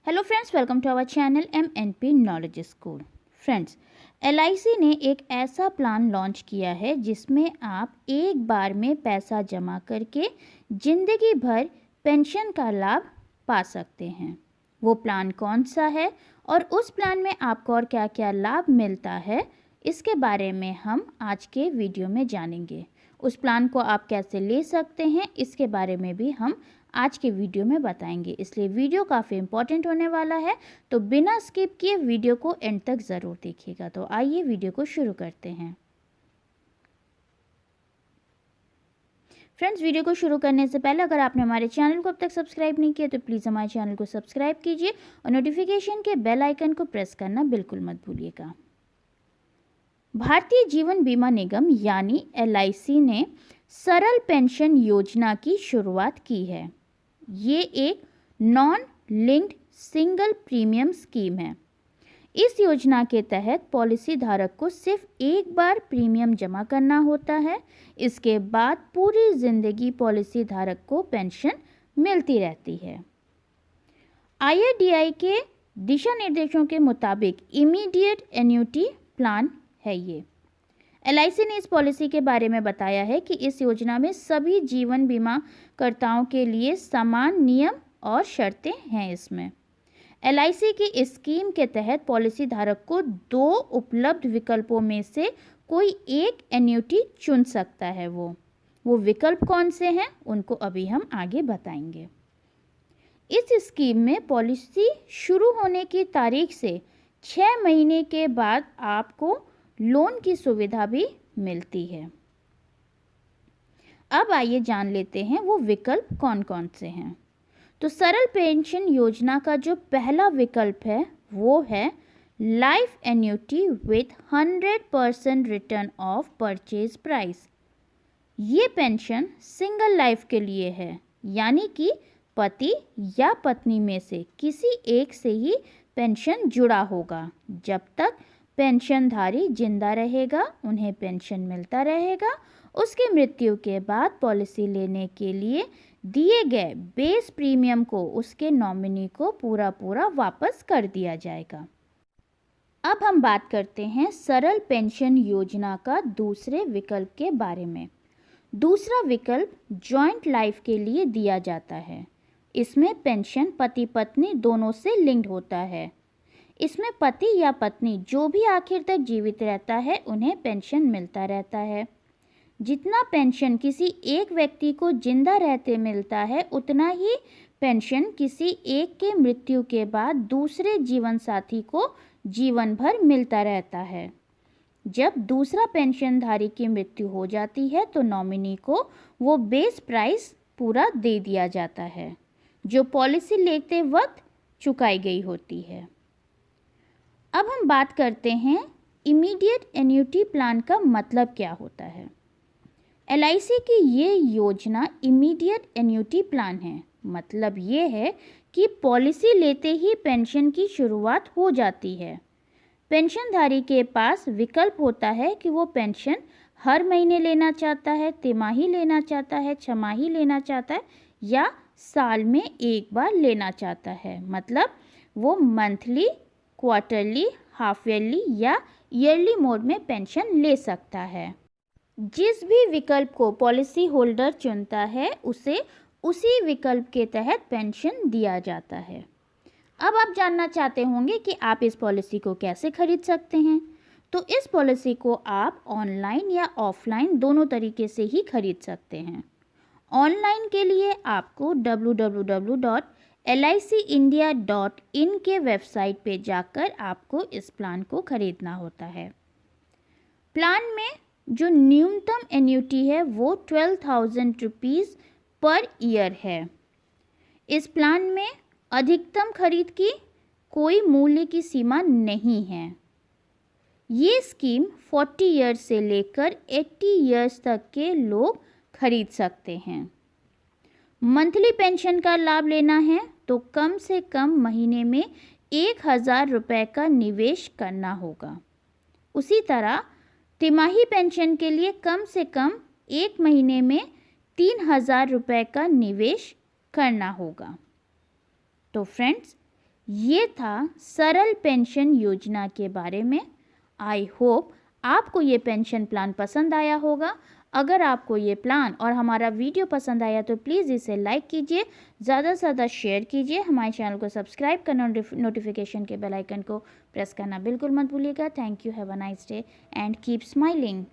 Hello friends, welcome to our channel MNP knowledge school. Friends, LIC ने एक ऐसा plan launch किया है जिसमें आप एक बार में पैसा जमा करके ज़िंदगी भर पेंशन का लाभ पा सकते हैं। वो प्लान कौन सा है और उस प्लान में आपको और क्या क्या लाभ मिलता है, इसके बारे में हम आज के वीडियो में जानेंगे। उस प्लान को आप कैसे ले सकते हैं, इसके बारे में भी हम आज के वीडियो में बताएंगे, इसलिए वीडियो काफ़ी इंपॉर्टेंट होने वाला है। तो बिना स्किप किए वीडियो को एंड तक ज़रूर देखिएगा। तो आइए वीडियो को शुरू करते हैं। फ्रेंड्स, वीडियो को शुरू करने से पहले अगर आपने हमारे चैनल को अब तक सब्सक्राइब नहीं किया तो प्लीज़ हमारे चैनल को सब्सक्राइब कीजिए और नोटिफिकेशन के बेल आइकन को प्रेस करना बिल्कुल मत भूलिएगा। भारतीय जीवन बीमा निगम यानी LIC ने सरल पेंशन योजना की शुरुआत की है। ये एक non linked single premium scheme है। इस योजना के तहत पॉलिसी धारक को सिर्फ एक बार प्रीमियम जमा करना होता है। इसके बाद पूरी जिंदगी पॉलिसी धारक को पेंशन मिलती रहती है। IRDAI के दिशा निर्देशों के मुताबिक इमीडिएट एन्युटी प्लान है ये। LIC ने इस पॉलिसी के बारे में बताया है कि इस योजना में सभी जीवन बीमा कर्ताओं के लिए समान नियम और शर्तें हैं। इसमें LIC की इस स्कीम के तहत पॉलिसी धारक को 2 उपलब्ध विकल्पों में से कोई एक एन्युटी चुन सकता है। वो विकल्प कौन से हैं, उनको अभी हम आगे बताएंगे। इस स्कीम में पॉलिसी शुरू होने की तारीख से 6 महीने के बाद आपको लोन की सुविधा भी मिलती है। अब आइए जान लेते हैं वो विकल्प कौन कौन से हैं। तो सरल पेंशन योजना का जो पहला विकल्प है वो है life annuity with 100% return of purchase price. ये पेंशन सिंगल लाइफ के लिए है, यानी कि पति या पत्नी में से किसी एक से ही पेंशन जुड़ा होगा। जब तक पेंशनधारी जिंदा रहेगा उन्हें पेंशन मिलता रहेगा। उसकी मृत्यु के बाद पॉलिसी लेने के लिए दिए गए बेस प्रीमियम को उसके नॉमिनी को पूरा वापस कर दिया जाएगा। अब हम बात करते हैं सरल पेंशन योजना का दूसरे विकल्प के बारे में। दूसरा विकल्प जॉइंट लाइफ के लिए दिया जाता है। इसमें पेंशन पति पत्नी दोनों से लिंक्ड होता है। इसमें पति या पत्नी जो भी आखिर तक जीवित रहता है उन्हें पेंशन मिलता रहता है। जितना पेंशन किसी एक व्यक्ति को जिंदा रहते मिलता है, उतना ही पेंशन किसी एक के मृत्यु के बाद दूसरे जीवन साथी को जीवन भर मिलता रहता है। जब दूसरा पेंशनधारी की मृत्यु हो जाती है तो नॉमिनी को वो बेस प्राइस पूरा दे दिया जाता है जो पॉलिसी लेते वक्त चुकाई गई होती है। अब हम बात करते हैं इमीडिएट एन्युटी प्लान का मतलब क्या होता है। LIC की ये योजना इमीडिएट एन्युटी प्लान है। मतलब ये है कि पॉलिसी लेते ही पेंशन की शुरुआत हो जाती है। पेंशनधारी के पास विकल्प होता है कि वो पेंशन हर महीने लेना चाहता है, तिमाही लेना चाहता है, छमाही लेना चाहता है या साल में एक बार लेना चाहता है। मतलब वो मंथली, क्वार्टरली, हाफ ईयरली या ईयरली मोड में पेंशन ले सकता है। जिस भी विकल्प को पॉलिसी होल्डर चुनता है उसे उसी विकल्प के तहत पेंशन दिया जाता है। अब आप जानना चाहते होंगे कि आप इस पॉलिसी को कैसे खरीद सकते हैं। तो इस पॉलिसी को आप ऑनलाइन या ऑफलाइन दोनों तरीके से ही खरीद सकते हैं। ऑनलाइन के लिए आपको www.licindia.in के वेबसाइट पे जाकर आपको इस प्लान को खरीदना होता है। प्लान में जो न्यूनतम एन्युटी है वो 12,000 रुपीज़ पर ईयर है। इस प्लान में अधिकतम खरीद की कोई मूल्य की सीमा नहीं है। ये स्कीम 40 ईयर्स से लेकर 80 ईयर्स तक के लोग खरीद सकते हैं। मंथली पेंशन का लाभ लेना है तो कम से कम महीने में 1,000 रुपये का निवेश करना होगा। उसी तरह तिमाही पेंशन के लिए कम से कम 1 महीने में 3,000 रुपये का निवेश करना होगा। तो फ्रेंड्स, ये था सरल पेंशन योजना के बारे में। आई होप आपको ये पेंशन प्लान पसंद आया होगा। अगर आपको ये प्लान और हमारा वीडियो पसंद आया तो प्लीज़ इसे लाइक कीजिए, ज़्यादा से ज़्यादा शेयर कीजिए, हमारे चैनल को सब्सक्राइब करना, नोटिफिकेशन के बेल आइकन को प्रेस करना बिल्कुल मत भूलिएगा। Thank you, have a nice day and keep smiling.